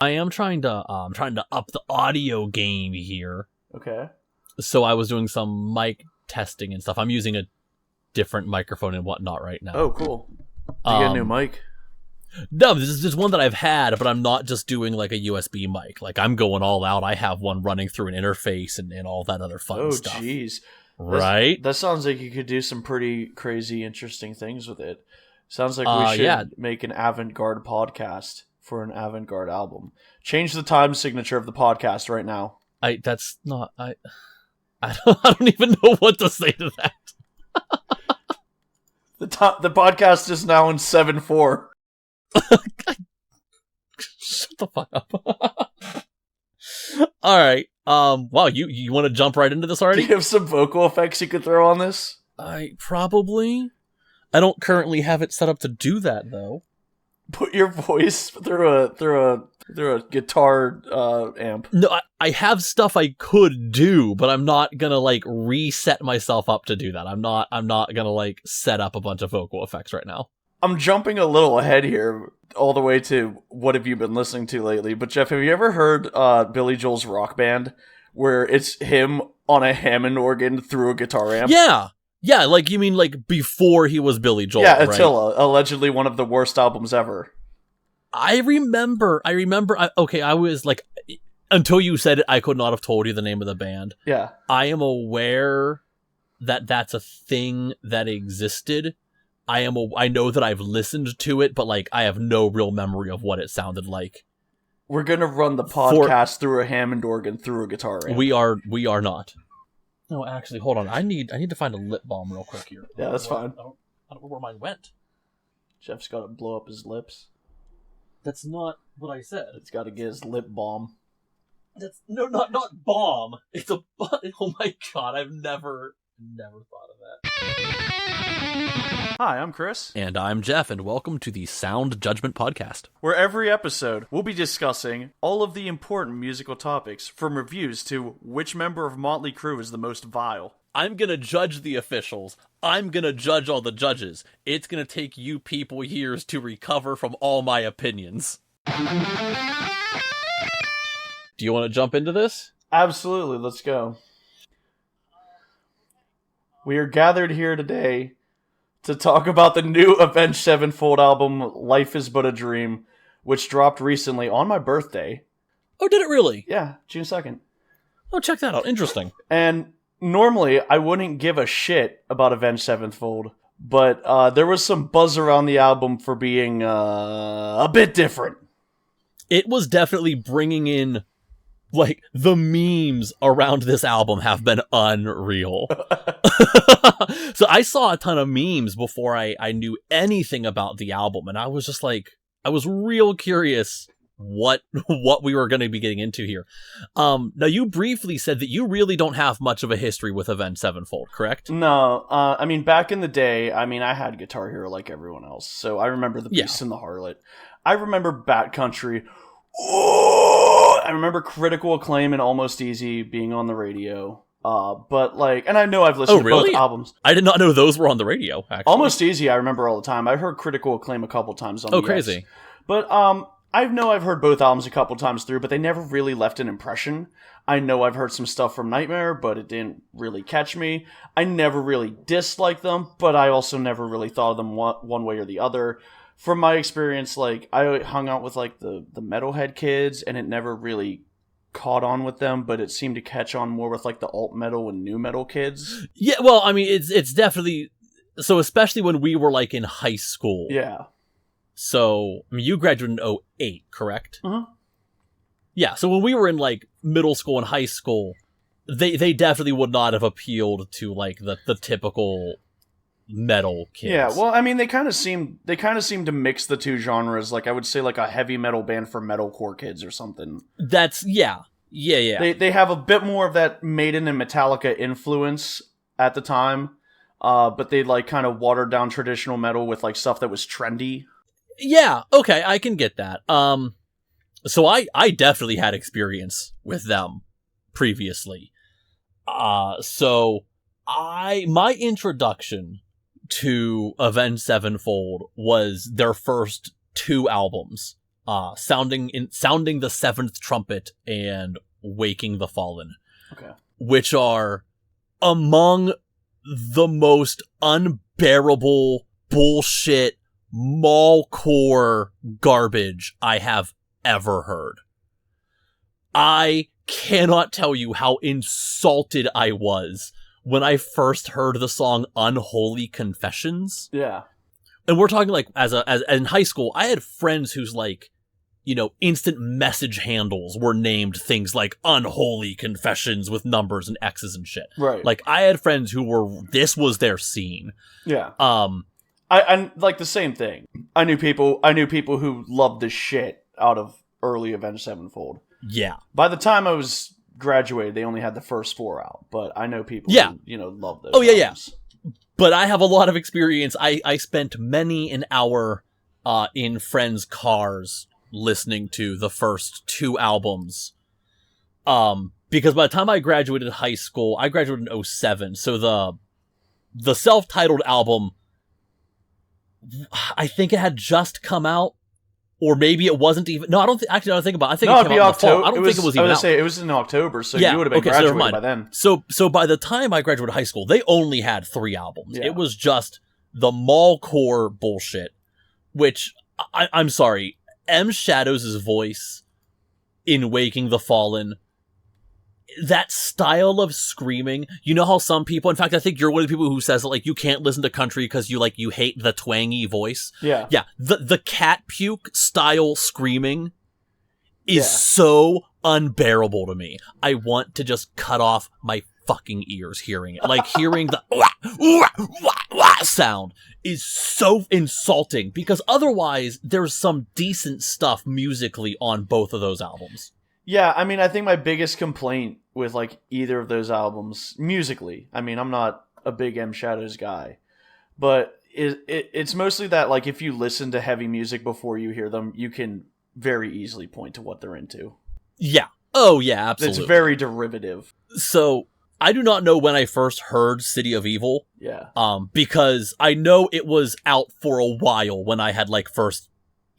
I am trying to up the audio game here. Okay. So I was doing some mic testing and stuff. I'm using a different microphone and whatnot right now. Oh, cool. Did you get a new mic? No, this is just one that I've had, but I'm not just doing like a USB mic. Like, I'm going all out. I have one running through an interface and all that other fun stuff. Oh, jeez. Right? That sounds like you could do some pretty crazy, interesting things with it. Sounds like we should make an avant-garde podcast for an avant-garde album. Change the time signature of the podcast right now. I don't even know what to say to that. The podcast is now in 7/4. Shut the fuck up. All right. Wow, you want to jump right into this already? Do you have some vocal effects you could throw on this? I don't currently have it set up to do that though. Put your voice through a guitar amp. No, I have stuff I could do, but I'm not gonna like reset myself up to do that. I'm not gonna like set up a bunch of vocal effects right now. I'm jumping a little ahead here, all the way to what have you been listening to lately. But Jeff, have you ever heard Billy Joel's Rock Band, where it's him on a Hammond organ through a guitar amp? Yeah, like you mean like before he was Billy Joel? Yeah, right? Attila, allegedly one of the worst albums ever. I remember. I was like, until you said it, I could not have told you the name of the band. Yeah, I am aware that that's a thing that existed. I know that I've listened to it, but like I have no real memory of what it sounded like. We're gonna run the podcast through a Hammond organ through a guitar amp. We are not. No, actually, hold on. I need to find a lip balm real quick here. Yeah, that's fine. I don't know where mine went. Jeff's got to blow up his lips. That's not what I said. It's got to get his lip balm. That's not balm. It's a. Oh my god! I've never thought of that. Hi, I'm Chris. And I'm Jeff, and welcome to the Sound Judgment Podcast, where every episode we'll be discussing all of the important musical topics, from reviews to which member of Motley Crue is the most vile. I'm gonna judge the officials. I'm gonna judge all the judges. It's gonna take you people years to recover from all my opinions. Do you want to jump into this? Absolutely, let's go. We are gathered here today to talk about the new Avenged Sevenfold album, Life is But a Dream, which dropped recently on my birthday. Oh, did it really? Yeah, June 2nd. Oh, check that out. Interesting. And normally, I wouldn't give a shit about Avenged Sevenfold, but there was some buzz around the album for being a bit different. It was definitely bringing in, like, the memes around this album have been unreal. So I saw a ton of memes before I knew anything about the album, and I was just like, I was real curious what we were going to be getting into here. Now, you briefly said that you really don't have much of a history with Avenged Sevenfold, correct? No, I mean, back in the day, I had Guitar Hero like everyone else, so I remember The Beast and the Harlot. I remember Bat Country. Oh, I remember Critical Acclaim and Almost Easy being on the radio. But like, and I know I've listened to both albums. I did not know those were on the radio, actually. Almost Easy, I remember all the time. I heard Critical Acclaim a couple times on crazy. But I've heard both albums a couple times through, but they never really left an impression. I know I've heard some stuff from Nightmare, but it didn't really catch me. I never really disliked them, but I also never really thought of them one way or the other. From my experience, like, I hung out with, like, the metalhead kids, and it never really caught on with them, but it seemed to catch on more with, like, the alt metal and new metal kids. Yeah, well, I mean, it's definitely... So, especially when we were, like, in high school. Yeah. So, I mean, you graduated in 2008, correct? Mm-hmm. Yeah, so when we were in, like, middle school and high school, they definitely would not have appealed to, like, the typical metal kids. Yeah, well, I mean, they kind of seem to mix the two genres. Like, I would say, like, a heavy metal band for metalcore kids or something. That's, yeah. They have a bit more of that Maiden and Metallica influence at the time, but they, like, kind of watered down traditional metal with, like, stuff that was trendy. Yeah, okay, I can get that. So I definitely had experience with them previously. So my introduction to Avenged Sevenfold was their first two albums. sounding the seventh trumpet and waking the fallen, Okay. which are among the most unbearable bullshit mallcore garbage I have ever heard. I cannot tell you how insulted I was when I first heard the song Unholy Confessions. Yeah. And we're talking like as in high school, I had friends whose like, you know, instant message handles were named things like Unholy Confessions with numbers and X's and shit. Right. Like I had friends who were, this was their scene. Yeah. I like the same thing. I knew people who loved the shit out of early Avenged Sevenfold. Yeah. By the time I was graduated, they only had the first 4 out, but I know people who, you know, love those. Oh, yeah, albums. But I have a lot of experience. I spent many an hour in friends' cars listening to the first 2 albums. Because by the time I graduated high school, I graduated in 2007, so the self-titled album, I think it had just come out. Or maybe it wasn't even. No, I don't think. Actually, I think about. I think it came out in the fall. I don't think it was even out. I was say it was in October, so you would have been graduated by then. So by the time I graduated high school, they only had 3 albums. Yeah. It was just the mallcore bullshit. Which I'm sorry, M. Shadows' voice in "Waking the Fallen." That style of screaming, you know how some people, in fact, I think you're one of the people who says that, like, you can't listen to country because you hate the twangy voice. Yeah. Yeah. The cat puke style screaming is so unbearable to me. I want to just cut off my fucking ears hearing it. Like, hearing the sound is so insulting because otherwise there's some decent stuff musically on both of those albums. Yeah, I mean, I think my biggest complaint with, like, either of those albums, musically, I mean, I'm not a big M. Shadows guy, but it's mostly that, like, if you listen to heavy music before you hear them, you can very easily point to what they're into. Yeah. Oh, yeah, absolutely. It's very derivative. So, I do not know when I first heard City of Evil. Yeah. Because I know it was out for a while when I had, like, first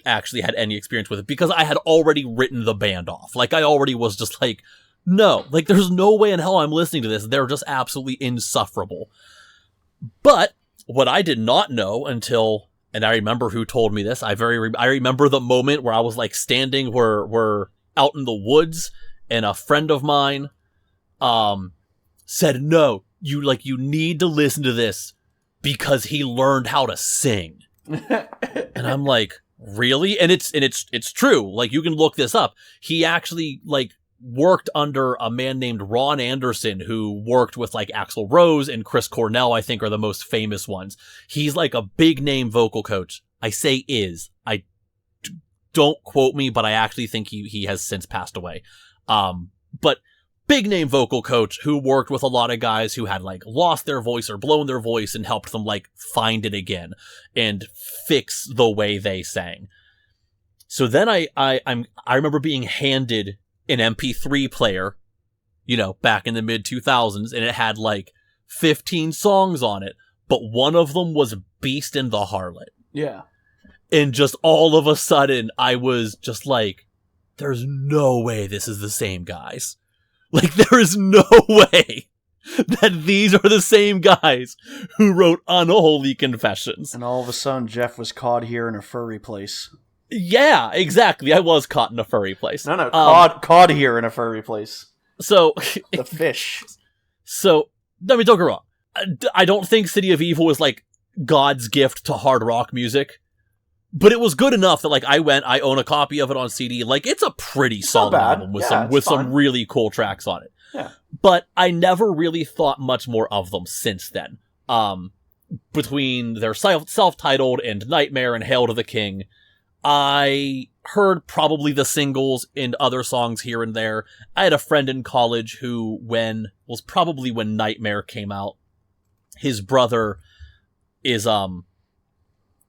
actually had any experience with it because I had already written the band off. Like, I already was just like, no, like, there's no way in hell I'm listening to this. They're just absolutely insufferable. But what I did not know until, and I remember who told me this, I remember the moment where I was like standing we're out in the woods and a friend of mine said, no, you need to listen to this because he learned how to sing. And I'm like, really? And it's true. Like, you can look this up. He actually, like, worked under a man named Ron Anderson, who worked with, like, Axl Rose and Chris Cornell, I think, are the most famous ones. He's, like, a big name vocal coach. I say is. Don't quote me, but I actually think he has since passed away. But big name vocal coach who worked with a lot of guys who had, like, lost their voice or blown their voice and helped them, like, find it again and fix the way they sang. So then I remember being handed an MP3 player, you know, back in the mid 2000s, and it had like 15 songs on it, but one of them was Beast and the Harlot. Yeah. And just all of a sudden I was just like, there's no way this is the same guys. Like, there is no way that these are the same guys who wrote Unholy Confessions. And all of a sudden, Jeff was caught here in a furry place. Yeah, exactly. I was caught in a furry place. No, caught here in a furry place. So... the fish. So, I mean, don't get me wrong. I don't think City of Evil is, like, God's gift to hard rock music. But it was good enough that, like, I own a copy of it on CD. Like, it's a pretty solid album with some really cool tracks on it. Yeah. But I never really thought much more of them since then. Between their self-titled and Nightmare and Hail to the King, I heard probably the singles and other songs here and there. I had a friend in college who, when Nightmare came out, his brother is,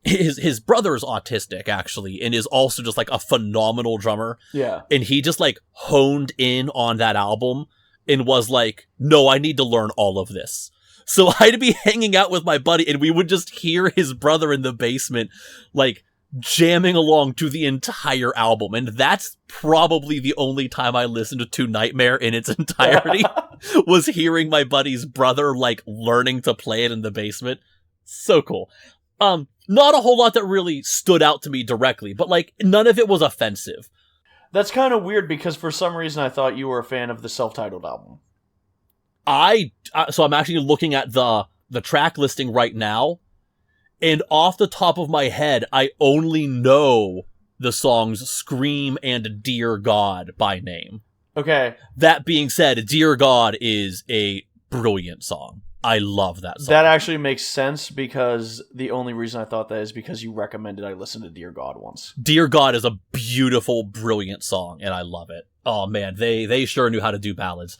his brother is autistic, actually, and is also just, like, a phenomenal drummer. Yeah. And he just, like, honed in on that album and was like, no, I need to learn all of this. So I'd be hanging out with my buddy, and we would just hear his brother in the basement, like, jamming along to the entire album. And that's probably the only time I listened to Nightmare in its entirety, was hearing my buddy's brother, like, learning to play it in the basement. So cool. Not a whole lot that really stood out to me directly, but, like, none of it was offensive. That's kind of weird, because for some reason I thought you were a fan of the self-titled album. So I'm actually looking at the track listing right now, and off the top of my head, I only know the songs Scream and Dear God by name. Okay. That being said, Dear God is a brilliant song. I love that song. That actually makes sense, because the only reason I thought that is because you recommended I listen to Dear God once. Dear God is a beautiful, brilliant song, and I love it. Oh man, they sure knew how to do ballads.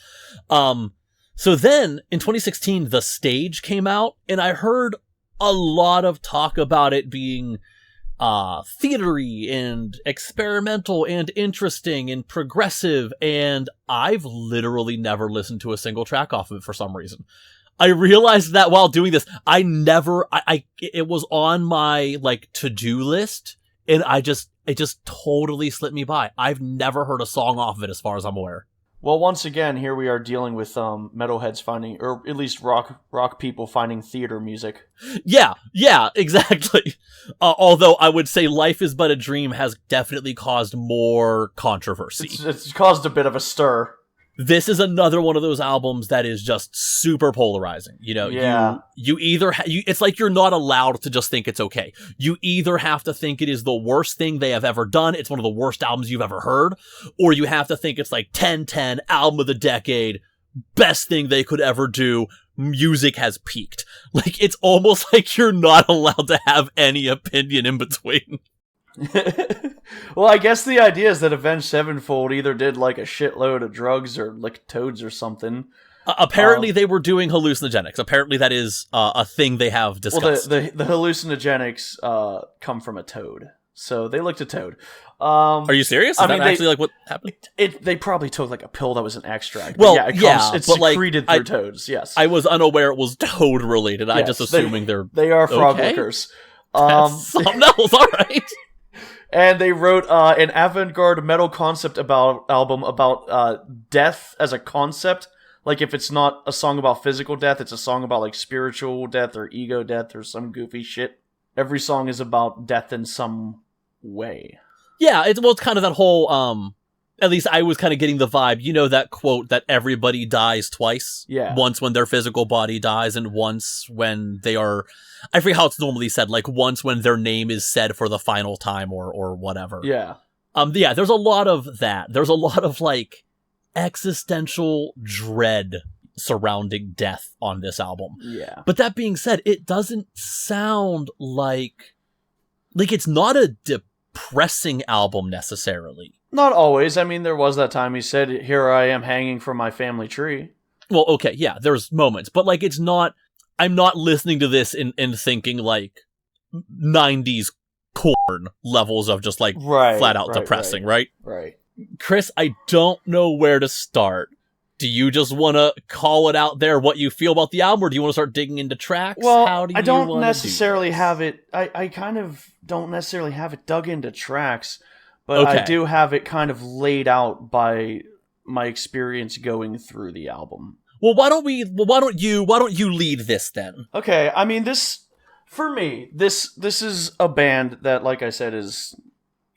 So then, in 2016, The Stage came out, and I heard a lot of talk about it being theatery and experimental and interesting and progressive, and I've literally never listened to a single track off of it for some reason. I realized that while doing this, it was on my, like, to-do list, and it just totally slipped me by. I've never heard a song off of it as far as I'm aware. Well, once again, here we are dealing with metalheads finding, or at least rock people finding theater music. Yeah, exactly. Although I would say Life is But a Dream has definitely caused more controversy. It's caused a bit of a stir. This is another one of those albums that is just super polarizing. You know, yeah. you either it's like you're not allowed to just think it's okay. You either have to think it is the worst thing they have ever done, it's one of the worst albums you've ever heard, or you have to think it's like 10/10, album of the decade, best thing they could ever do, music has peaked. Like, it's almost like you're not allowed to have any opinion in between. Well, I guess the idea is that Avenged Sevenfold either did, like, a shitload of drugs or licked toads or something. Apparently they were doing hallucinogenics. Apparently that is a thing they have discussed. Well, the hallucinogenics come from a toad. So they licked a toad. Are you serious? Is that actually like what happened? They probably took, like, a pill that was an extract. Well, it's secreted through toads, yes. I was unaware it was toad related. Yes, I just assuming they are frog lickers. That's something else, alright. And they wrote an avant-garde metal concept album about death as a concept. Like, if it's not a song about physical death, it's a song about, like, spiritual death or ego death or some goofy shit. Every song is about death in some way. Yeah, it's kind of that whole, at least I was kind of getting the vibe. You know that quote that everybody dies twice? Yeah. Once when their physical body dies, and once when they are... I forget how it's normally said, like, once when their name is said for the final time or whatever. Yeah. Yeah, there's a lot of that. There's a lot of, like, existential dread surrounding death on this album. Yeah. But that being said, it doesn't sound like it's not a depressing album necessarily. Not always. I mean, there was that time he said, "Here I am hanging from my family tree." Well, okay, yeah, there's moments, but, like, it's not... I'm not listening to this and thinking, like, 90s Korn levels of just, like, flat out depressing, right? Right. Chris, I don't know where to start. Do you just want to call it out there what you feel about the album, or do you want to start digging into tracks? Well, I don't necessarily have it... I kind of don't necessarily have it dug into tracks, but okay. I do have it kind of laid out by my experience going through the album. Well, why don't you lead this then? Okay, I mean, for me, this is a band that, like I said,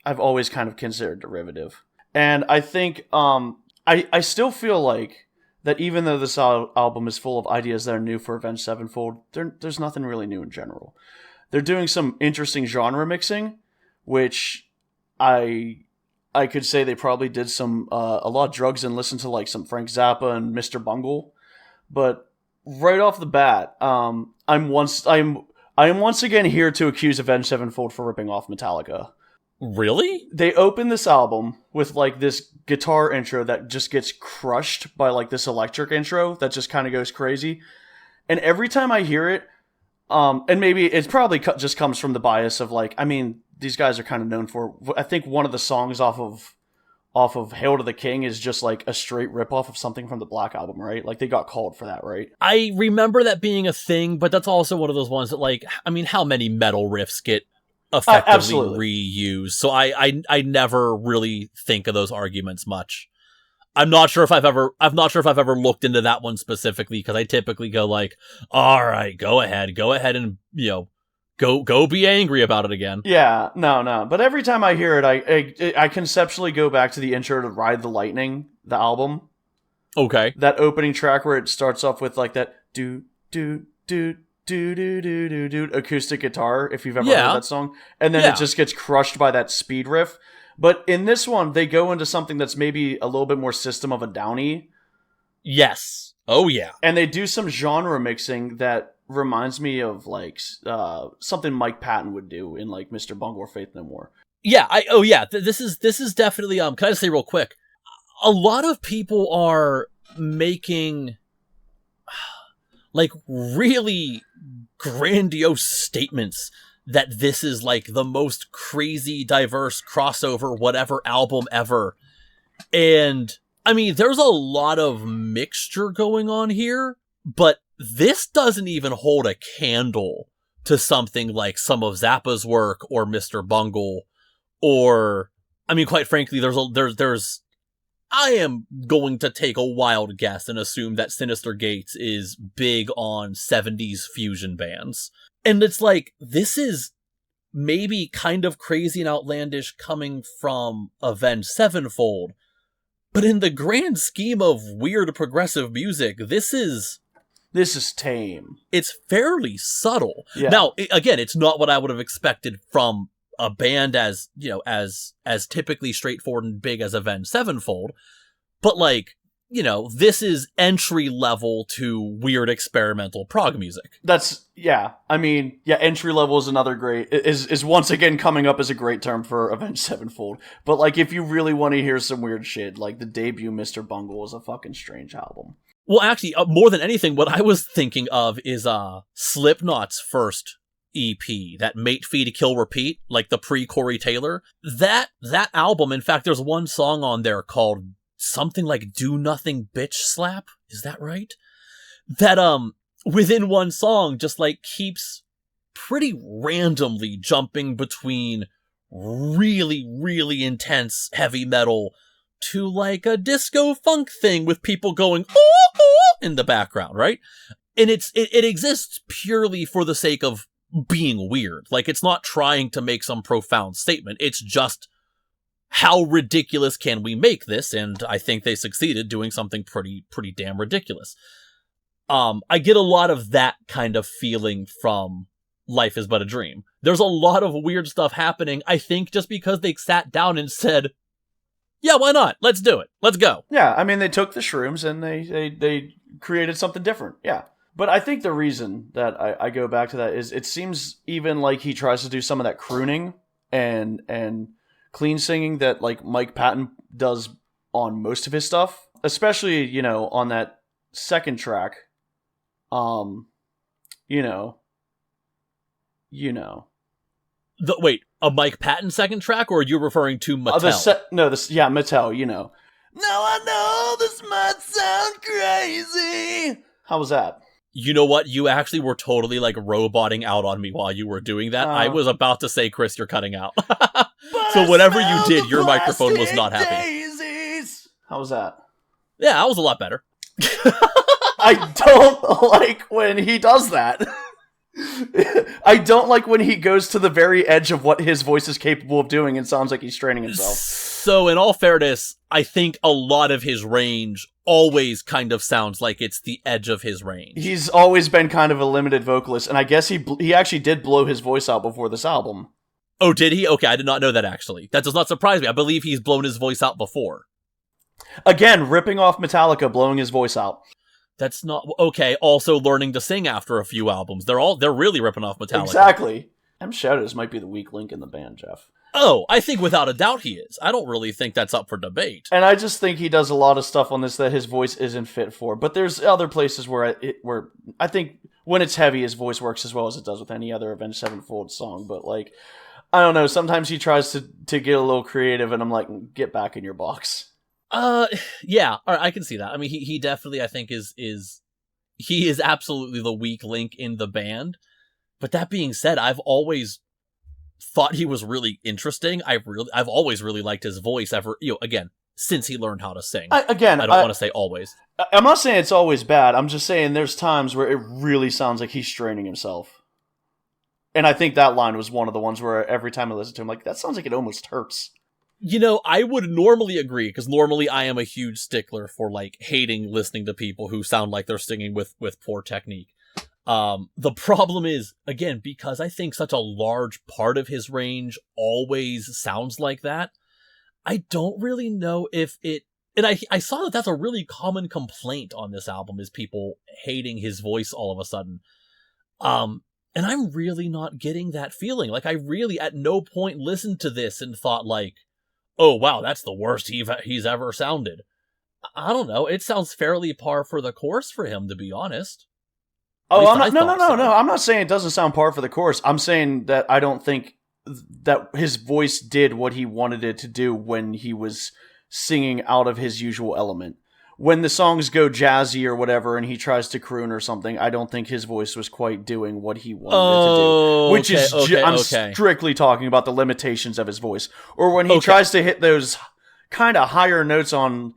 I've always kind of considered derivative. And I think, I still feel like that even though this album is full of ideas that are new for Avenged Sevenfold, there's nothing really new in general. They're doing some interesting genre mixing, which I could say they probably did some, a lot of drugs and listened to, like, some Frank Zappa and Mr. Bungle. But right off the bat, I am once again here to accuse Avenged Sevenfold for ripping off Metallica. Really? They open this album with, like, this guitar intro that just gets crushed by, like, this electric intro that just kind of goes crazy. And every time I hear it, and maybe it probably just comes from the bias of, like, I mean, these guys are kind of known for... I think one of the songs off of Hail to the King is just, like, a straight ripoff of something from the Black Album, right? Like, they got called for that, right? I remember that being a thing, but that's also one of those ones that, like, I mean, how many metal riffs get effectively Absolutely. reuse. So I never really think of those arguments much. I'm not sure if I've ever looked into that one specifically, because I typically go like, all right, go ahead and, go be angry about it again. Yeah, no. But every time I hear it, I conceptually go back to the intro to Ride the Lightning, the album. Okay. That opening track where it starts off with like that do do do do do do do do acoustic guitar, if you've ever heard that song, and then it just gets crushed by that speed riff. But in this one, they go into something that's maybe a little bit more System of a Downy. Yes. Oh yeah. And they do some genre mixing that reminds me of like something Mike Patton would do in like Mr. Bungle or Faith No More. Yeah. This is definitely can I just say real quick? A lot of people are making like really grandiose statements that this is like the most crazy, diverse crossover whatever album ever. And I mean, there's a lot of mixture going on here, but this doesn't even hold a candle to something like some of Zappa's work or Mr. Bungle, or, I mean, quite frankly, there's I am going to take a wild guess and assume that Sinister Gates is big on 70s fusion bands. And it's like, this is maybe kind of crazy and outlandish coming from Avenged Sevenfold, but in the grand scheme of weird progressive music, this is tame. It's fairly subtle. Yeah. Now, again, it's not what I would have expected from a band as typically straightforward and big as Avenged Sevenfold, but like, this is entry level to weird experimental prog music. I mean, entry level is another great, is once again coming up as a great term for Avenged Sevenfold. But like, if you really want to hear some weird shit, like the debut Mr. Bungle is a fucking strange album. Well, actually, more than anything, what I was thinking of is Slipknot's first EP, that Mate, Feed, Kill, Repeat, like the pre-Corey Taylor. That album, in fact, there's one song on there called something like Do Nothing Bitch Slap. Is that right? That, within one song, just like keeps pretty randomly jumping between really, really intense heavy metal to like a disco funk thing with people going ooh, ooh, in the background, right? And it exists purely for the sake of being weird. Like, it's not trying to make some profound statement. It's just, how ridiculous can we make this? And I think they succeeded doing something pretty damn ridiculous. I get a lot of that kind of feeling from Life Is But a Dream. There's a lot of weird stuff happening, I think, just because they sat down and said, yeah, why not? Let's do it. Let's go. Yeah, I mean, they took the shrooms and they created something different. Yeah. But I think the reason that I go back to that is it seems even like he tries to do some of that crooning and clean singing that like Mike Patton does on most of his stuff, especially, on that second track. Wait, a Mike Patton second track, or are you referring to Mattel? Mattel, Now I know this might sound crazy. How was that? You know what? You actually were totally like roboting out on me while you were doing that. I was about to say, Chris, you're cutting out. So whatever you did, your microphone was not happy. Daisies. How was that? Yeah, that was a lot better. I don't like when he does that. I don't like when he goes to the very edge of what his voice is capable of doing and sounds like he's straining himself. So in all fairness, I think a lot of his range always kind of sounds like it's the edge of his range. He's always been kind of a limited vocalist, and I guess he actually did blow his voice out before this album. Oh, did he? Okay, I did not know that, actually. That does not surprise me. I believe he's blown his voice out before. Again, ripping off Metallica, blowing his voice out. That's not... Okay, also learning to sing after a few albums. They're really ripping off Metallica. Exactly. M. Shadows might be the weak link in the band, Jeff. Oh, I think without a doubt he is. I don't really think that's up for debate. And I just think he does a lot of stuff on this that his voice isn't fit for. But there's other places where I think when it's heavy, his voice works as well as it does with any other Avenged Sevenfold song. But like, I don't know. Sometimes he tries to get a little creative, and I'm like, get back in your box. Yeah. All right, I can see that. I mean, he definitely, I think, he is absolutely the weak link in the band. But that being said, I've always thought he was really interesting. I've always really liked his voice ever, again, since he learned how to sing. I don't want to say always. I'm not saying it's always bad. I'm just saying there's times where it really sounds like he's straining himself. And I think that line was one of the ones where every time I listen to him, like, that sounds like it almost hurts. I would normally agree, because normally I am a huge stickler for, like, hating listening to people who sound like they're singing with poor technique. The problem is, again, because I think such a large part of his range always sounds like that, I don't really know if it... And I saw that that's a really common complaint on this album, is people hating his voice all of a sudden. And I'm really not getting that feeling. Like, I really at no point listened to this and thought, like, oh, wow, that's the worst he's ever sounded. I don't know. It sounds fairly par for the course for him, to be honest. Oh, no. I'm not saying it doesn't sound par for the course. I'm saying that I don't think that his voice did what he wanted it to do when he was singing out of his usual element. When the songs go jazzy or whatever and he tries to croon or something, I don't think his voice was quite doing what he wanted it to do. Which I'm strictly talking about the limitations of his voice. Or when he tries to hit those kind of higher notes on,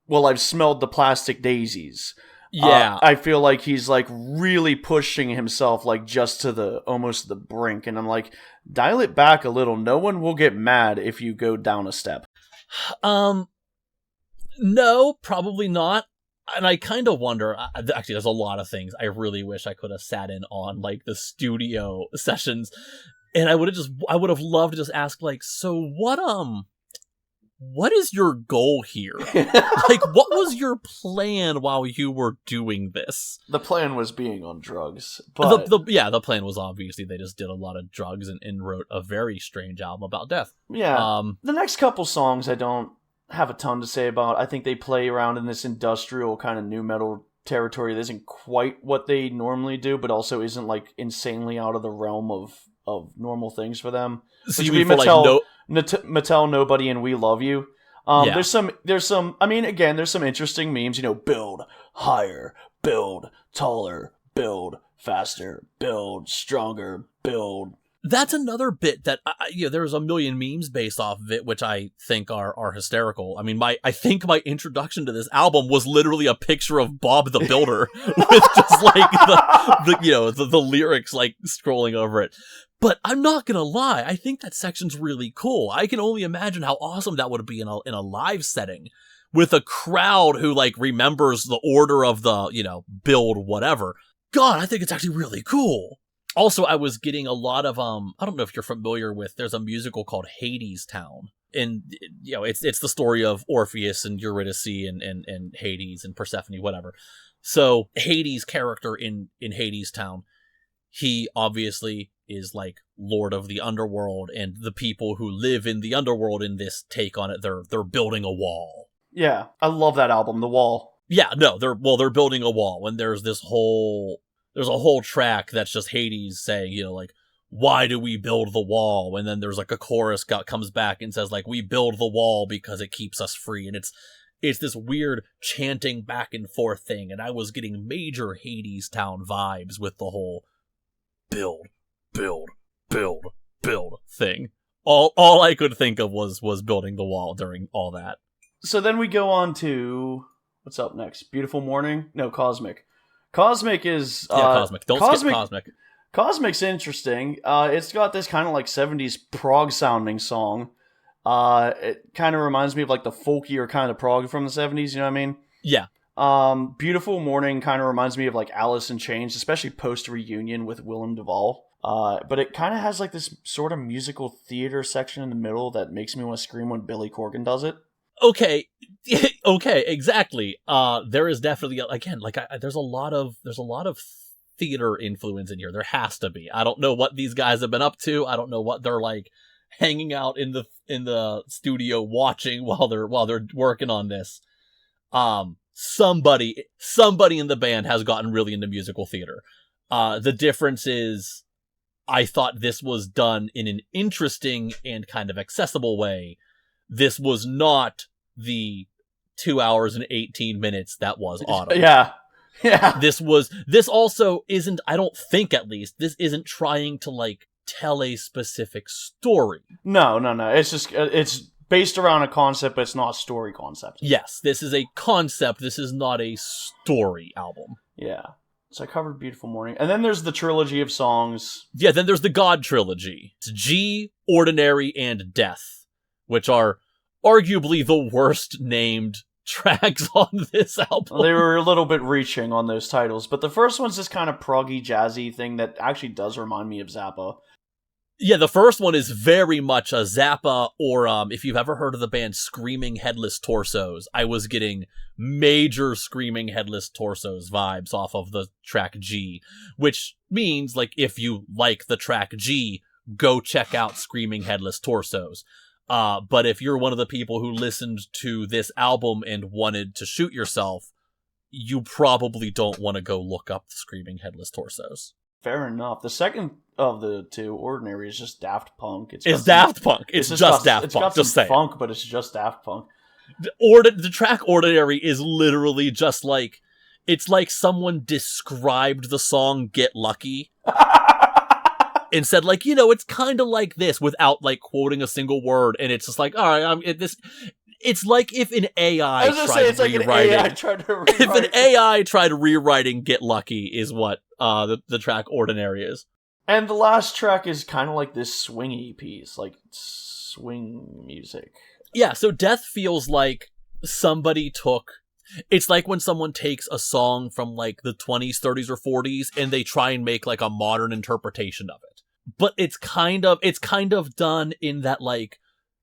well, I've smelled the plastic daisies. Yeah. I feel like he's like really pushing himself like just to almost the brink. And I'm like, dial it back a little. No one will get mad if you go down a step. No, probably not. And I kind of wonder, actually, there's a lot of things I really wish I could have sat in on, like the studio sessions. And I would have loved to just ask, like, so what is your goal here? Like, what was your plan while you were doing this? The plan was being on drugs. But the plan was obviously they just did a lot of drugs and wrote a very strange album about death. Yeah. The next couple songs I don't have a ton to say about. I think they play around in this industrial kind of nu metal territory that isn't quite what they normally do, but also isn't like insanely out of the realm of normal things for them. So you mean Mattel, Mattel, Nobody, and We Love You. There's some. I mean, again, there's some interesting memes. Build higher, build taller, build faster, build stronger, build. That's another bit that there's a million memes based off of it, which I think are hysterical. I mean, I think my introduction to this album was literally a picture of Bob the Builder with just like the lyrics like scrolling over it. But I'm not gonna lie, I think that section's really cool. I can only imagine how awesome that would be in a live setting with a crowd who like remembers the order of the build whatever. God, I think it's actually really cool. Also, I was getting a lot of, I don't know if you're familiar with, there's a musical called Hades Town. And, it's the story of Orpheus and Eurydice and Hades and Persephone, whatever. So, Hades' character in Hades Town, he obviously is like Lord of the Underworld, and the people who live in the Underworld in this take on it, they're building a wall. Yeah, I love that album, The Wall. Yeah, no, they're building a wall, and there's a whole track that's just Hades saying, like, why do we build the wall? And then there's like a chorus comes back and says like, we build the wall because it keeps us free. And it's this weird chanting back and forth thing. And I was getting major Hades Town vibes with the whole build thing. All I could think of was building the wall during all that. So then we go on to, what's up next? Beautiful Morning? No, Cosmic. Cosmic is... Cosmic. Don't skip Cosmic. Cosmic's interesting. It's got this kind of like 70s prog-sounding song. It kind of reminds me of like the folkier kind of prog from the 70s, you know what I mean? Yeah. Beautiful Morning kind of reminds me of like Alice in Chains, especially post-reunion with Willem Duvall. But it kind of has like this sort of musical theater section in the middle that makes me want to scream when Billy Corgan does it. Okay, exactly. There is definitely, again, like there's a lot of theater influence in here. There has to be. I don't know what these guys have been up to. I don't know what they're like hanging out in the studio watching while they're working on this. Somebody in the band has gotten really into musical theater. The difference is, I thought this was done in an interesting and kind of accessible way. This was not the 2 hours and 18 minutes that was Autumn. Yeah. This also isn't, I don't think at least, this isn't trying to like tell a specific story. No. It's just it's based around a concept, but it's not a story concept. Yes, this is a concept. This is not a story album. Yeah. So I covered Beautiful Morning. And then there's the trilogy of songs. Yeah, then there's the God trilogy. It's G, Ordinary, and Death, which are arguably the worst named tracks on this album. They were a little bit reaching on those titles, but the first one's this kind of proggy, jazzy thing that actually does remind me of Zappa. Yeah, the first one is very much a Zappa, or if you've ever heard of the band Screaming Headless Torsos, I was getting major Screaming Headless Torsos vibes off of the track G, which means, like, if you like the track G, go check out Screaming Headless Torsos. But if you're one of the people who listened to this album and wanted to shoot yourself, you probably don't want to go look up the Screaming Headless Torsos. Fair enough. The second of the two, Ordinary, is just Daft Punk. It's Daft Punk. It's just Daft Punk. It's got just some funk, but it's just Daft Punk. The track Ordinary is literally just like, it's like someone described the song Get Lucky and said, like, you know, it's kind of like this without, like, quoting a single word. And it's just like, all right, it's like if an AI tried rewriting. If an AI tried rewriting Get Lucky is what the track Ordinary is. And the last track is kind of like this swingy piece, like swing music. Yeah, so Death feels like somebody took... It's like when someone takes a song from, like, the 20s, 30s, or 40s, and they try and make, like, a modern interpretation of it. But it's kind of done in that, like,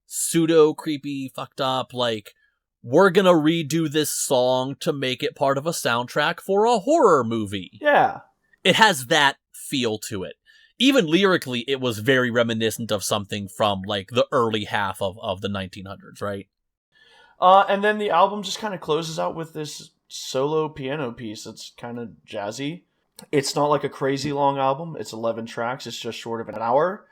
pseudo-creepy, fucked up, like, we're gonna redo this song to make it part of a soundtrack for a horror movie. Yeah. It has that feel to it. Even lyrically, it was very reminiscent of something from, like, the early half of the 1900s, right? And then the album just kind of closes out with this solo piano piece that's kind of jazzy. It's not like a crazy long album. It's 11 tracks. It's just short of an hour.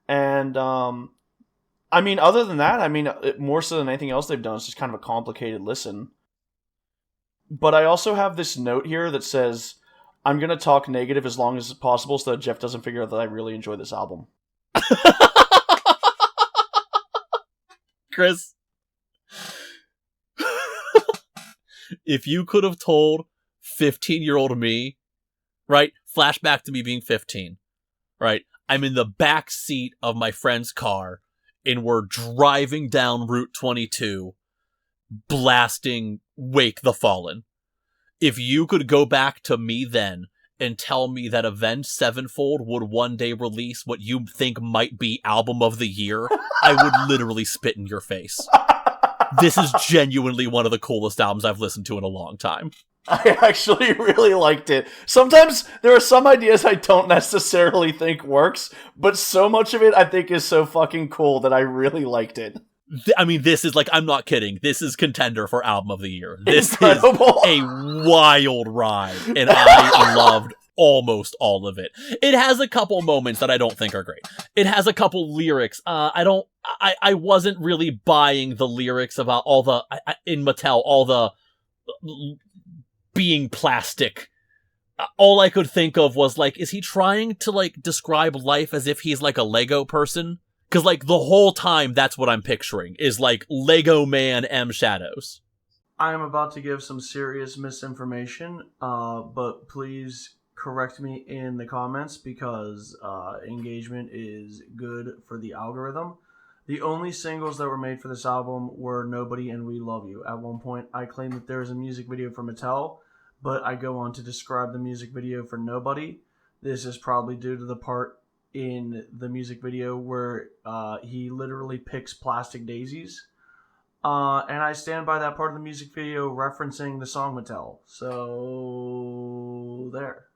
And, I mean, other than that, I mean, more so than anything else they've done, it's just kind of a complicated listen. But I also have this note here that says, I'm going to talk negative as long as possible so that Jeff doesn't figure out that I really enjoy this album. Chris, if you could have told 15-year-old me, right, flashback to me being 15, right, I'm in the back seat of my friend's car, and we're driving down Route 22, blasting Wake the Fallen. If you could go back to me then and tell me that Avenged Sevenfold would one day release what you think might be Album of the Year, I would literally spit in your face. This is genuinely one of the coolest albums I've listened to in a long time. I actually really liked it. Sometimes there are some ideas I don't necessarily think works, but so much of it I think is so fucking cool that I really liked it. I mean, this is, like, I'm not kidding. This is contender for Album of the Year. This Incredible. is a wild ride, and I loved almost all of it. It has a couple moments that I don't think are great. It has a couple lyrics. I wasn't really buying the lyrics about all the, in Mattel, all the being plastic. All I could think of was, like, is he trying to, like, describe life as if he's, like, a Lego person? Because, like, the whole time, that's what I'm picturing, is, like, Lego Man M Shadows. I am about to give some serious misinformation, but please correct me in the comments because engagement is good for the algorithm. The only singles that were made for this album were Nobody and We Love You. At one point, I claimed that there is a music video for Mattel, but I go on to describe the music video for Nobody. This is probably due to the part in the music video where he literally picks plastic daisies. And I stand by that part of the music video referencing the song Mattel. So there.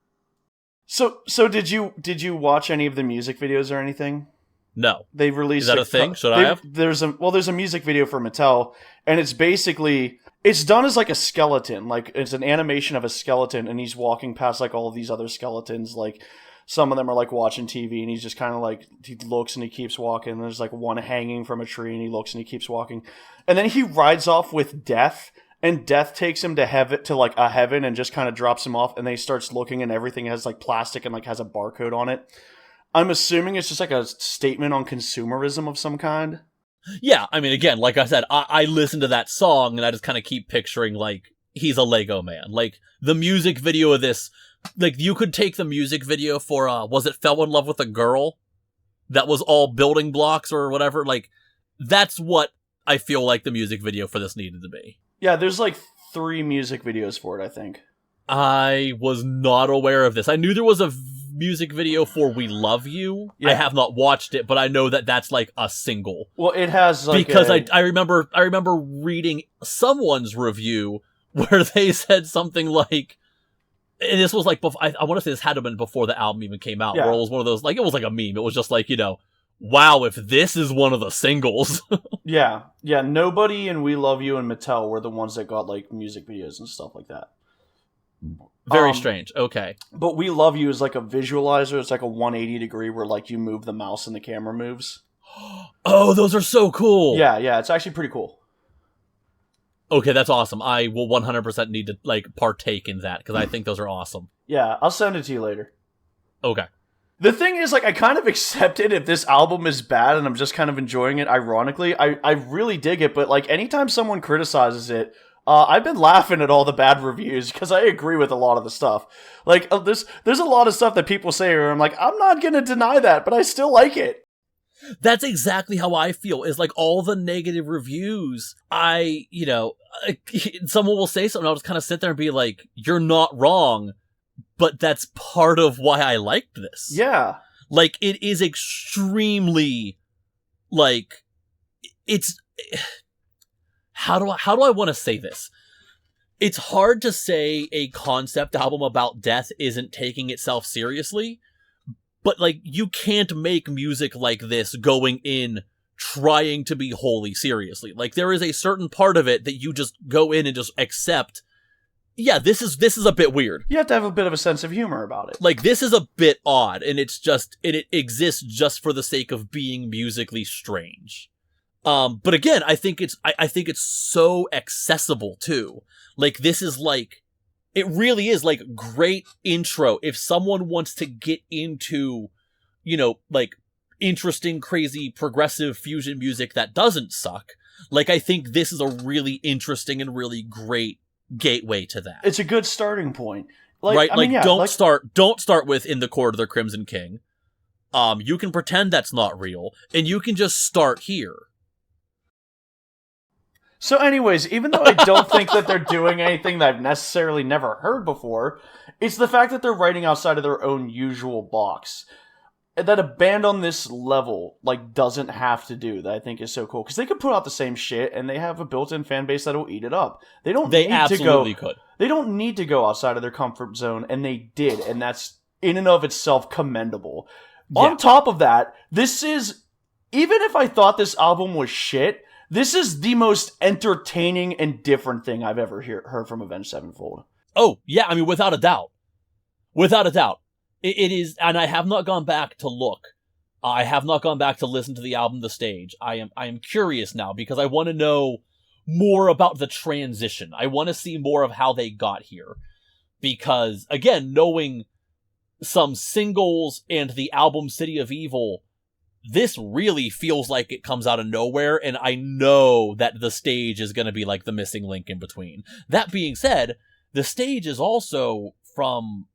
So did you watch any of the music videos or anything? No. They've released. Is that a thing? Should I have? There's a music video for Mattel, and it's basically, it's done as like a skeleton, like it's an animation of a skeleton, and he's walking past like all of these other skeletons, like some of them are like watching TV, and he's just kind of like, he looks and he keeps walking, and there's like one hanging from a tree, and he looks and he keeps walking, and then he rides off with Death, and Death takes him to heaven, to like a heaven, and just kind of drops him off, and then he starts looking, and everything has like plastic and like has a barcode on it. I'm assuming it's just like a statement on consumerism of some kind. Yeah, I mean, again, like I said, I listen to that song and I just kind of keep picturing, like, he's a Lego man. Like, the music video of this, like, you could take the music video for, was it Fell in Love with a Girl? That was all building blocks or whatever. Like, that's what I feel like the music video for this needed to be. Yeah, there's like 3 music videos for it, I think. I was not aware of this. I knew there was a music video for We Love You. Yeah. I have not watched it, but I know that that's like a single. Well, it has like because I remember reading someone's review where they said something like, and this was like, I want to say this had to have been before the album even came out, where it was one of those, like, it was like a meme. It was just like, you know, wow, if this is one of the singles. Yeah. Nobody in We Love You and Mattel were the ones that got like music videos and stuff like that. Very strange. Okay. But We Love You is like a visualizer. It's like a 180 degree where like you move the mouse and the camera moves. Oh, those are so cool. Yeah. It's actually pretty cool. Okay, that's awesome. I will 100% need to like partake in that because I think those are awesome. Yeah, I'll send it to you later. Okay. The thing is, like, I kind of accept it if this album is bad and I'm just kind of enjoying it ironically. I really dig it, but like anytime someone criticizes it, I've been laughing at all the bad reviews because I agree with a lot of the stuff. Like, there's a lot of stuff that people say where I'm like, I'm not going to deny that, but I still like it. That's exactly how I feel, is like all the negative reviews, someone will say something, I'll just kind of sit there and be like, you're not wrong, but that's part of why I liked this. Yeah. Like, it is extremely, like, it's... How do I want to say this? It's hard to say a concept album about death isn't taking itself seriously, but like you can't make music like this going in trying to be wholly seriously. Like there is a certain part of it that you just go in and just accept. Yeah, this is a bit weird. You have to have a bit of a sense of humor about it. Like this is a bit odd, and it's just it exists just for the sake of being musically strange. But again, I think it's so accessible too. Like this is like, it really is like great intro. If someone wants to get into, like interesting, crazy, progressive fusion music that doesn't suck, like I think this is a really interesting and really great gateway to that. It's a good starting point. Like, right? I mean, yeah, don't start with In the Court of the Crimson King. You can pretend that's not real, and you can just start here. So anyways, even though I don't think that they're doing anything that I've necessarily never heard before, it's the fact that they're writing outside of their own usual box. That a band on this level, like, doesn't have to do, that I think is so cool. Because they could put out the same shit, and they have a built-in fan base that'll eat it up. They absolutely could. They don't need to go outside of their comfort zone, and they did, and that's, in and of itself, commendable. Yeah. On top of that, this is, even if I thought this album was shit, this is the most entertaining and different thing I've ever heard from Avenged Sevenfold. Oh, yeah, I mean, without a doubt. Without a doubt. It is, and I have not gone back to look. I have not gone back to listen to the album, The Stage. I am curious now, because I want to know more about the transition. I want to see more of how they got here. Because, again, knowing some singles and the album City of Evil, this really feels like it comes out of nowhere, and I know that The Stage is going to be like the missing link in between. That being said, The Stage is also from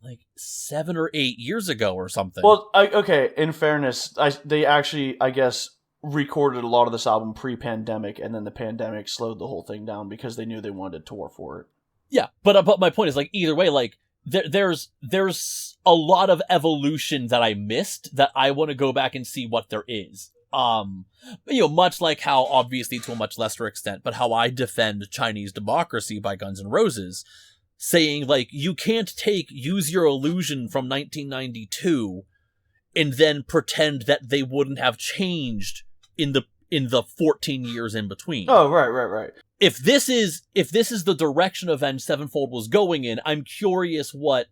like 7 or 8 years ago or something. Well, okay, in fairness, they actually, I guess, recorded a lot of this album pre-pandemic, and then the pandemic slowed the whole thing down because they knew they wanted to tour for it. Yeah, but my point is, like, either way, like, there's a lot of evolution that I missed that I want to go back and see what there is. Much like how, obviously to a much lesser extent, but how I defend Chinese Democracy by Guns N' Roses, saying, like, you can't take Use Your Illusion from 1992 and then pretend that they wouldn't have changed in the 14 years in between. Oh, right. If this is the direction Avenged Sevenfold was going in, I'm curious what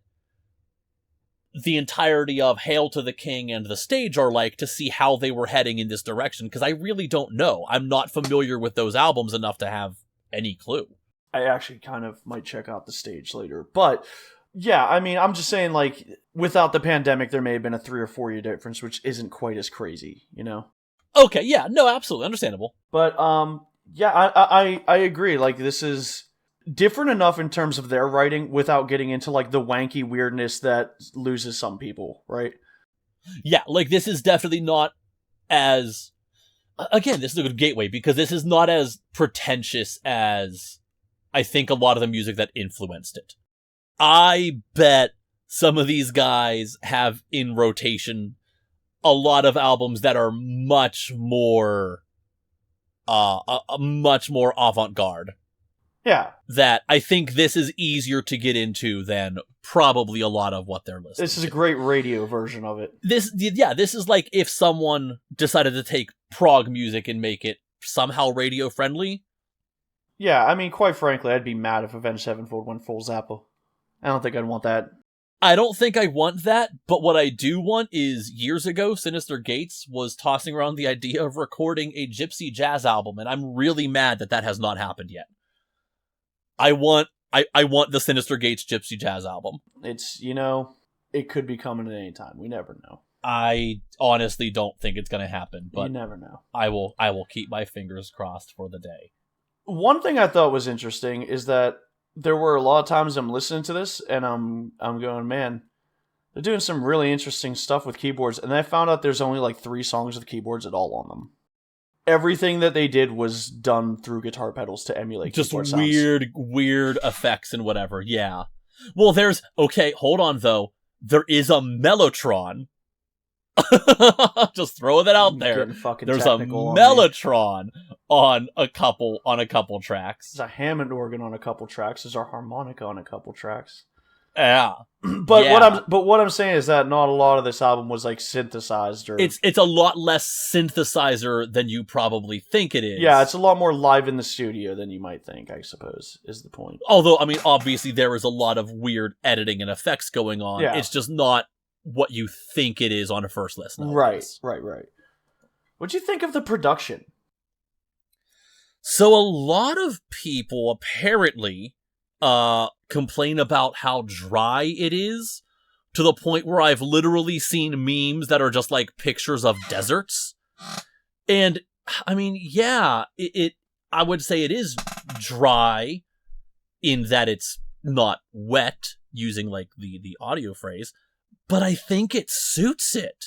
the entirety of Hail to the King and The Stage are like, to see how they were heading in this direction, because I really don't know. I'm not familiar with those albums enough to have any clue. I actually kind of might check out The Stage later, but Yeah, I mean, I'm just saying, like, without the pandemic, there may have been a 3 or 4 year difference, which isn't quite as crazy, you know? Okay, yeah, no, absolutely understandable. But, yeah, I agree. Like, this is different enough in terms of their writing without getting into, like, the wanky weirdness that loses some people, right? Yeah, like this is definitely not as again, this is a good gateway because this is not as pretentious as I think a lot of the music that influenced it. I bet some of these guys have in rotation a lot of albums that are much more much more avant-garde. Yeah. That I think this is easier to get into than probably a lot of what they're listening This is to. a great radio version of it. This is like if someone decided to take prog music and make it somehow radio friendly. Yeah, I mean, quite frankly, I'd be mad if Avenged Sevenfold went full Zappa. I don't think I'd want that. I don't think I want that, but what I do want is years ago, Sinister Gates was tossing around the idea of recording a gypsy jazz album, and I'm really mad that that has not happened yet. I want the Sinister Gates gypsy jazz album. It's, you know, it could be coming at any time. We never know. I honestly don't think it's going to happen, but you never know. I will keep my fingers crossed for the day. One thing I thought was interesting is that there were a lot of times I'm listening to this and I'm going, man, they're doing some really interesting stuff with keyboards, and then I found out there's only like 3 songs with keyboards at all on them. Everything that they did was done through guitar pedals to emulate just keyboard sounds. weird effects and whatever. Yeah. Well, okay, hold on though. There is a Mellotron. Just throw that out there. There's a Mellotron on a couple tracks. There's a Hammond organ on a couple tracks. There's a harmonica on a couple tracks. Yeah. But what I'm saying is that not a lot of this album was like synthesized or it's a lot less synthesizer than you probably think it is. Yeah, it's a lot more live in the studio than you might think, I suppose, is the point. Although, I mean, obviously there is a lot of weird editing and effects going on. Yeah. It's just not what you think it is on a first listen. Right. What'd you think of the production? So a lot of people apparently complain about how dry it is, to the point where I've literally seen memes that are just like pictures of deserts. And I mean, yeah, I would say it is dry in that it's not wet, using like the audio phrase, but I think it suits it.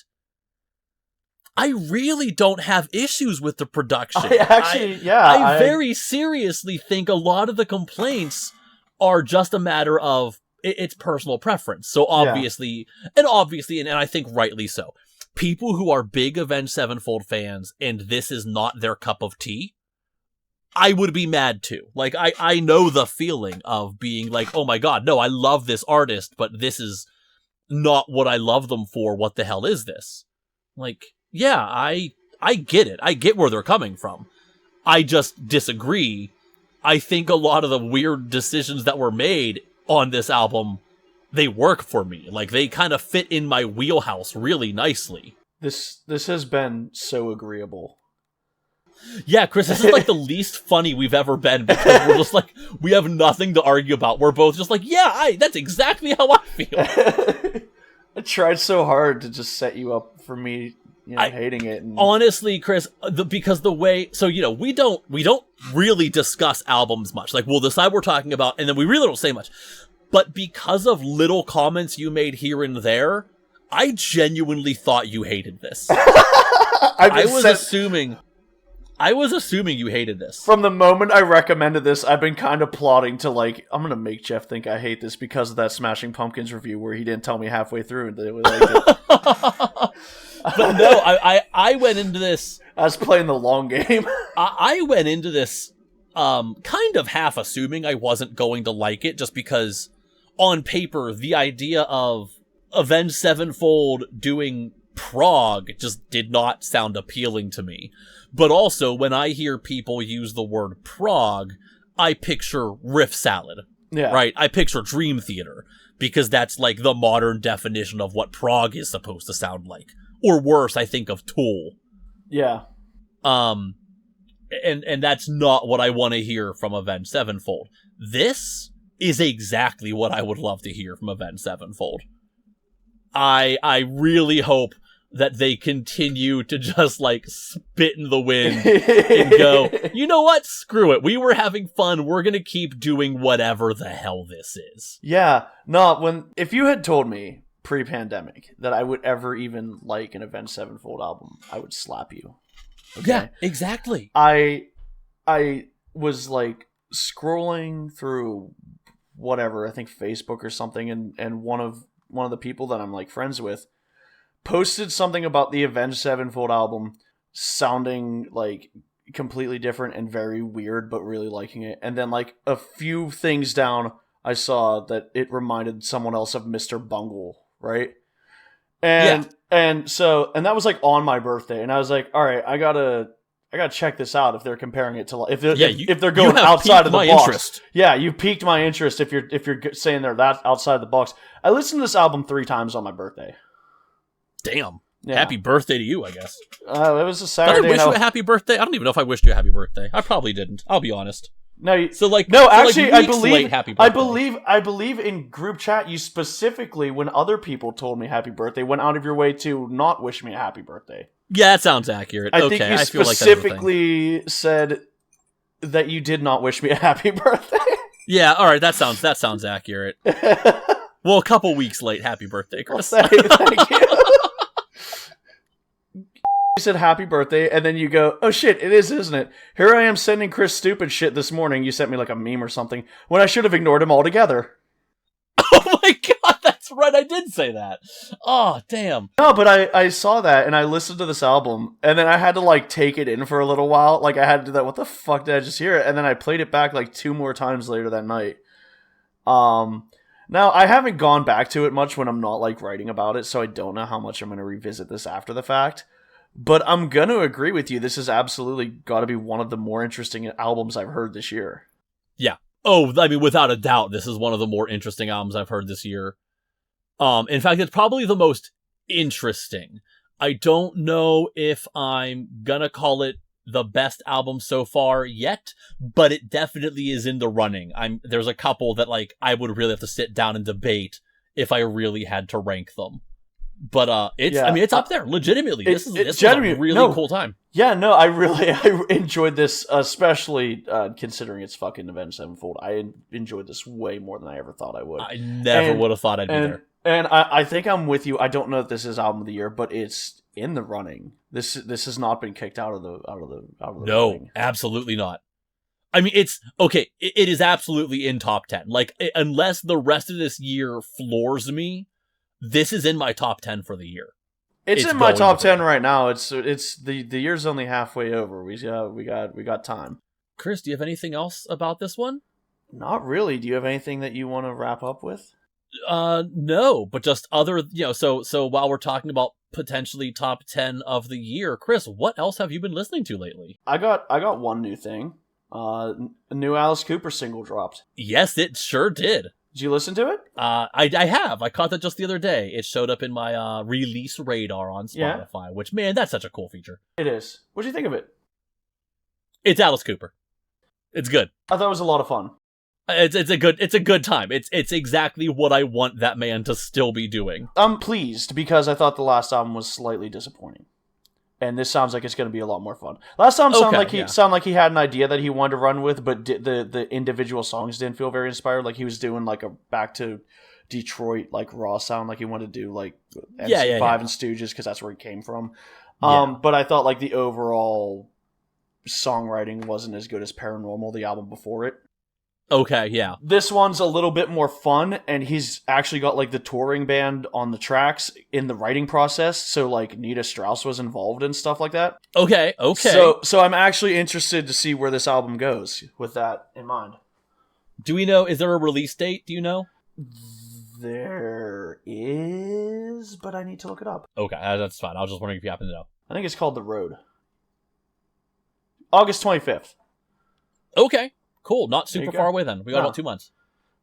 I really don't have issues with the production. I very seriously think a lot of the complaints are just a matter of it's personal preference. So obviously, and I think rightly so, people who are big Avenged Sevenfold fans and this is not their cup of tea, I would be mad too. Like, I know the feeling of being like, oh my god, no, I love this artist, but this is not what I love them for. What the hell is this? Like, yeah, I get it. I get where they're coming from. I just disagree. I think a lot of the weird decisions that were made on this album, they work for me. Like, they kind of fit in my wheelhouse really nicely. This has been so agreeable. Yeah, Chris, this is like the least funny we've ever been, because we're just like, we have nothing to argue about. We're both just like, yeah, that's exactly how I feel. I tried so hard to just set you up for me, hating it. And... Honestly, Chris, because the way, so, we don't really discuss albums much. Like, we'll decide we're talking about, and then we really don't say much. But because of little comments you made here and there, I genuinely thought you hated this. I was assuming you hated this. From the moment I recommended this, I've been kind of plotting to, like, I'm going to make Jeff think I hate this because of that Smashing Pumpkins review where he didn't tell me halfway through that it was like it. But no, I went into this... I was playing the long game. I went into this kind of half assuming I wasn't going to like it, just because on paper, the idea of Avenged Sevenfold doing prog just did not sound appealing to me. But also, when I hear people use the word prog, I picture riff salad. Yeah. Right? I picture Dream Theater, because that's like the modern definition of what prog is supposed to sound like. Or worse, I think of Tool. Yeah. And that's not what I want to hear from Avenged Sevenfold. This is exactly what I would love to hear from Avenged Sevenfold. I really hope that they continue to just, like, spit in the wind and go, you know what? Screw it. We were having fun. We're gonna keep doing whatever the hell this is. Yeah. No, if you had told me pre-pandemic that I would ever even like an Avenged Sevenfold album, I would slap you. Okay? Yeah, exactly. I was, like, scrolling through whatever, I think Facebook or something, and one of the people that I'm, like, friends with posted something about the Avenged Sevenfold album sounding, like, completely different and very weird, but really liking it. And then, like, a few things down, I saw that it reminded someone else of Mr. Bungle, right? And that was, like, on my birthday, and I was like, all right, I gotta check this out if they're comparing it to, if they're going outside of the box. Interest. Yeah, you piqued my interest if you're saying they're that outside the box. I listened to this album 3 times on my birthday. Damn. Yeah. Happy birthday to you, I guess. It was a Saturday. Did I wish you a happy birthday? I don't even know if I wished you a happy birthday. I probably didn't. I'll be honest. No, actually, I believe late happy birthday. I believe in group chat you specifically, when other people told me happy birthday, went out of your way to not wish me a happy birthday. Yeah, that sounds accurate. I think you specifically said that you did not wish me a happy birthday. Yeah, all right, that sounds accurate. Well, a couple weeks late. Happy birthday, Chris. Well, thank you. You said happy birthday, and then you go, oh shit, it is, isn't it? Here I am sending Chris stupid shit this morning. You sent me like a meme or something, when I should have ignored him altogether. Oh my god, that's right, I did say that. Oh, damn. No, but I saw that, and I listened to this album, and then I had to, like, take it in for a little while. Like, I had to do that, what the fuck did I just hear? And then I played it back, like, 2 more times later that night. Now, I haven't gone back to it much when I'm not, like, writing about it, so I don't know how much I'm going to revisit this after the fact. But I'm going to agree with you. This has absolutely got to be one of the more interesting albums I've heard this year. Yeah. Oh, I mean, without a doubt, this is one of the more interesting albums I've heard this year. In fact, it's probably the most interesting. I don't know if I'm going to call it the best album so far yet, but it definitely is in the running. There's a couple that, like, I would really have to sit down and debate if I really had to rank them. But it's up there, legitimately. This is a really cool time. Yeah, no, I enjoyed this, especially considering it's fucking Avenged Sevenfold. I enjoyed this way more than I ever thought I would. I never would have thought I'd be there. And I think I'm with you. I don't know if this is album of the year, but it's in the running. This has not been kicked out of the No, running. Absolutely not. I mean, it's okay. It is absolutely in top 10. Like, unless the rest of this year floors me, this is in my top 10 for the year. It's in my top 10 right now. It's the year's only halfway over. We got time. Chris, do you have anything else about this one? Not really. Do you have anything that you want to wrap up with? No, but just other, so while we're talking about potentially top 10 of the year, Chris, what else have you been listening to lately? I got one new thing. A new Alice Cooper single dropped. Yes, it sure did. Did you listen to it? I have. I caught that just the other day. It showed up in my release radar on Spotify, which, man, that's such a cool feature. It is. What do you think of it? It's Alice Cooper. It's good. I thought it was a lot of fun. It's a good time. It's exactly what I want that man to still be doing. I'm pleased because I thought the last album was slightly disappointing. And this sounds like it's going to be a lot more fun. Last time sounded like he had an idea that he wanted to run with, but the individual songs didn't feel very inspired. Like he was doing like a back to Detroit like raw sound, like he wanted to do like MC5 and Stooges because that's where he came from. But I thought like the overall songwriting wasn't as good as Paranormal, the album before it. Okay, yeah. This one's a little bit more fun, and he's actually got, like, the touring band on the tracks in the writing process, so, like, Nita Strauss was involved and stuff like that. Okay. So I'm actually interested to see where this album goes with that in mind. Do we know, is there a release date? Do you know? There is, but I need to look it up. Okay, that's fine. I was just wondering if you happen to know. I think it's called The Road. August 25th. Okay. Cool, not super far away then. We got about 2 months.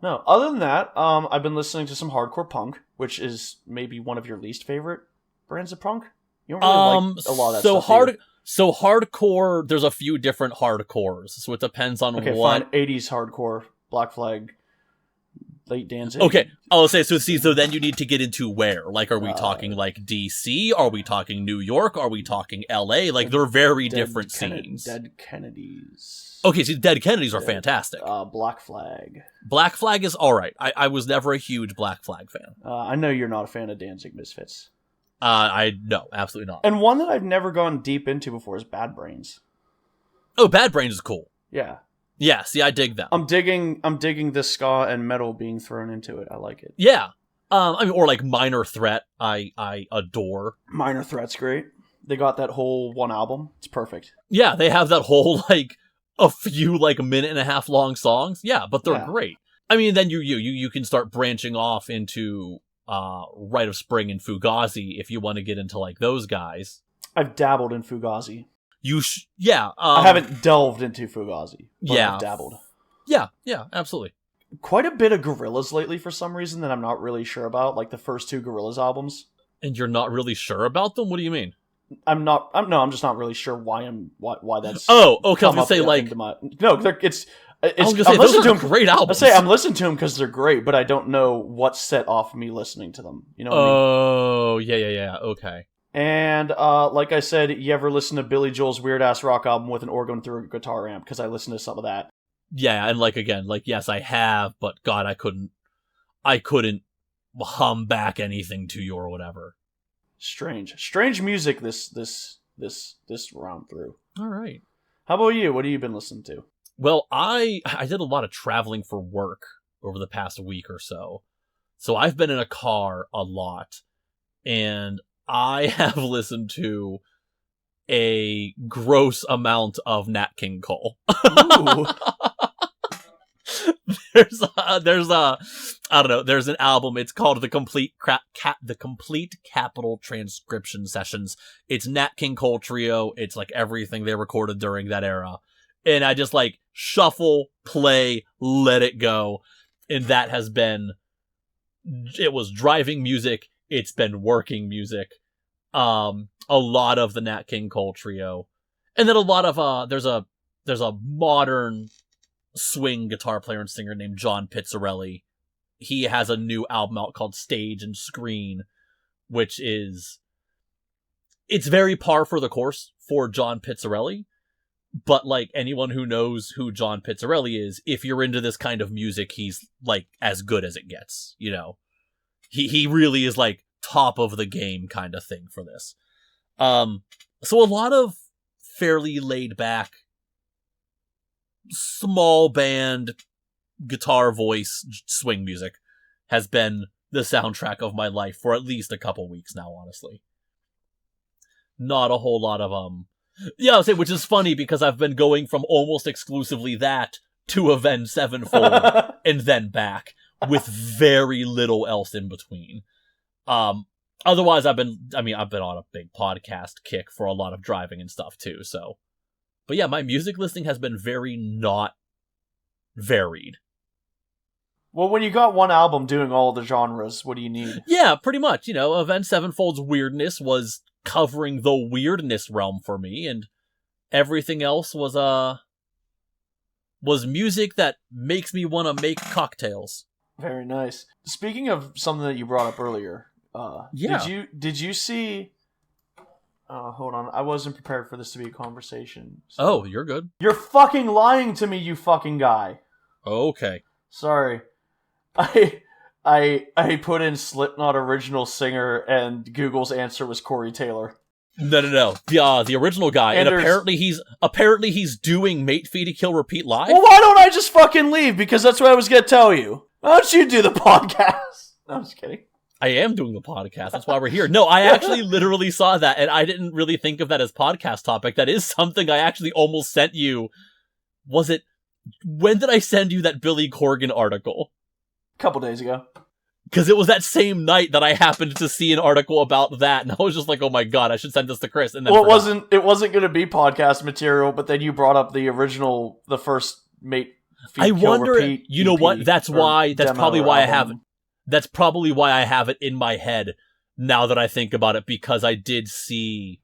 No, other than that, I've been listening to some hardcore punk, which is maybe one of your least favorite brands of punk. You don't really like a lot of that stuff. So hardcore, there's a few different hardcores, so it depends on what. Fine, 80s hardcore, Black Flag, late Danzig. Okay, I'll say, so then you need to get into where? Like, are we talking, like, DC? Are we talking New York? Are we talking LA? Like, they're very different scenes. Dead Kennedys. Okay, so Dead Kennedys are fantastic. Black Flag. Black Flag is alright. I was never a huge Black Flag fan. I know you're not a fan of Danzig Misfits. No, absolutely not. And one that I've never gone deep into before is Bad Brains. Oh, Bad Brains is cool. Yeah. Yeah, see, I dig them. I'm digging the ska and metal being thrown into it. I like it. Yeah. Or like Minor Threat, I adore. Minor Threat's great. They got that whole one album. It's perfect. Yeah, they have that whole, like, a few, like, minute and a half long songs. Yeah, but they're great. I mean, then you can start branching off into Rite of Spring and Fugazi if you want to get into, like, those guys. I've dabbled in Fugazi. I haven't delved into Fugazi, but I've dabbled. Yeah, absolutely. Quite a bit of Gorillaz lately for some reason that I'm not really sure about, like the first 2 Gorillaz albums. And you're not really sure about them? What do you mean? I'm just not really sure why that's. Oh, okay. I was gonna say, like, it's. I'm listening to them. Great albums. I say I'm listening to them because they're great, but I don't know what set off me listening to them. You know what I mean? Oh, yeah. Okay. And like I said, you ever listen to Billy Joel's weird ass rock album with an organ through a guitar amp? Because I listened to some of that. Yeah, and like again, like yes, I have, but God, I couldn't hum back anything to you or whatever. Strange music this round through. All right. How about you? What have you been listening to? Well, I did a lot of traveling for work over the past week or so I've been in a car a lot, and I have listened to a gross amount of Nat King Cole. Ooh. there's an album. It's called The Complete Capital Transcription Sessions. It's Nat King Cole Trio. It's like everything they recorded during that era. And I just like shuffle, play, let it go. And that has been, it was driving music. It's been working music. A lot of the Nat King Cole Trio. And then a lot of, there's a modern swing guitar player and singer named John Pizzarelli. He has a new album out called Stage and Screen, which is, it's very par for the course for John Pizzarelli. But like anyone who knows who John Pizzarelli is, if you're into this kind of music, he's like as good as it gets, you know. He really is like top of the game kind of thing for this. So a lot of fairly laid back, small band, guitar voice, swing music has been the soundtrack of my life for at least a couple weeks now, honestly. Not a whole lot of, yeah, I'll say, which is funny because I've been going from almost exclusively that to Avenged Sevenfold and then back with very little else in between. Otherwise, I've been on a big podcast kick for a lot of driving and stuff too, so. But yeah, my music listening has been very not varied. Well, when you got one album doing all the genres, what do you need? Yeah, pretty much. You know, Avenged Sevenfold's weirdness was covering the weirdness realm for me, and everything else was music that makes me want to make cocktails. Very nice. Speaking of something that you brought up earlier, did you see? Hold on, I wasn't prepared for this to be a conversation. So. Oh, you're good. You're fucking lying to me, you fucking guy. Okay. Sorry. I put in Slipknot original singer, and Google's answer was Corey Taylor. No. The original guy, and apparently he's doing Mate Fee to Kill Repeat live. Well, why don't I just fucking leave? Because that's what I was gonna tell you. Why don't you do the podcast? No, I'm just kidding. I am doing the podcast. That's why we're here. No, I actually literally saw that, and I didn't really think of that as podcast topic. That is something I actually almost sent you. When did I send you that Billy Corgan article? A couple days ago. Because it was that same night that I happened to see an article about that, and I was just like, "Oh my god, I should send this to Chris." And then it wasn't going to be podcast material, but then you brought up the first Mate Fee I Kill wonder. Repeat You know EP what? That's probably why I have it. album. That's probably why I have it in my head now that I think about it, because I did see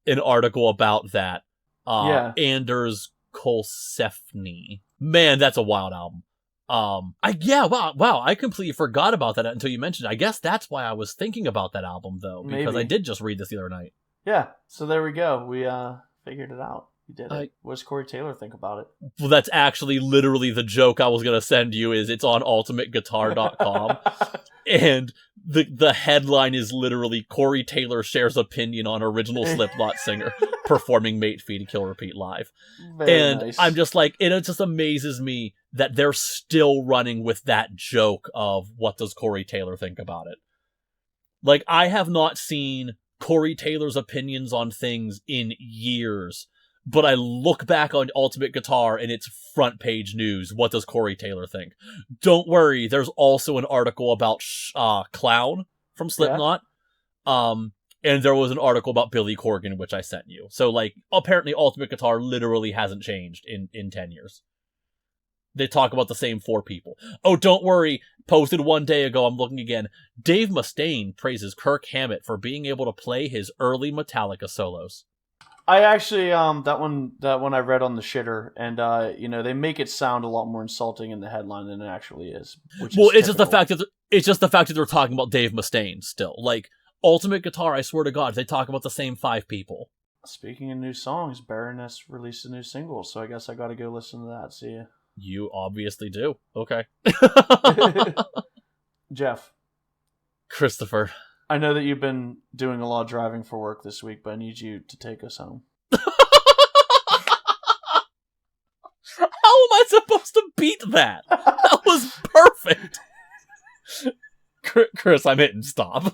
an article about that. Anders Kolsefny. Man, that's a wild album. Wow, I completely forgot about that until you mentioned it. I guess that's why I was thinking about that album, though, because Maybe. I did just read this the other night. Yeah, so there we go. We figured it out. We did it. What does Corey Taylor think about it? Well, that's actually literally the joke I was going to send you. Is it's on ultimateguitar.com. And the headline is literally Corey Taylor shares opinion on original Slipknot singer performing Mate Fee to Kill Repeat live. Very nice. I'm just like, it just amazes me that they're still running with that joke of what does Corey Taylor think about it. Like, I have not seen Corey Taylor's opinions on things in years, but I look back on Ultimate Guitar and it's front page news. What does Corey Taylor think? Don't worry, there's also an article about Clown from Slipknot. Yeah. And there was an article about Billy Corgan, which I sent you. So, like, apparently Ultimate Guitar literally hasn't changed in 10 years. They talk about the same 4 people. Oh, don't worry. Posted one day ago, I'm looking again. Dave Mustaine praises Kirk Hammett for being able to play his early Metallica solos. I actually, that one I read on the shitter, and they make it sound a lot more insulting in the headline than it actually is. It's just the fact that they're talking about Dave Mustaine still. Like, Ultimate Guitar, I swear to God, they talk about the same 5 people. Speaking of new songs, Baroness released a new single, so I guess I got to go listen to that. See ya. You obviously do. Okay. Jeff. Christopher. I know that you've been doing a lot of driving for work this week, but I need you to take us home. How am I supposed to beat that? That was perfect. Chris, I'm hitting stop.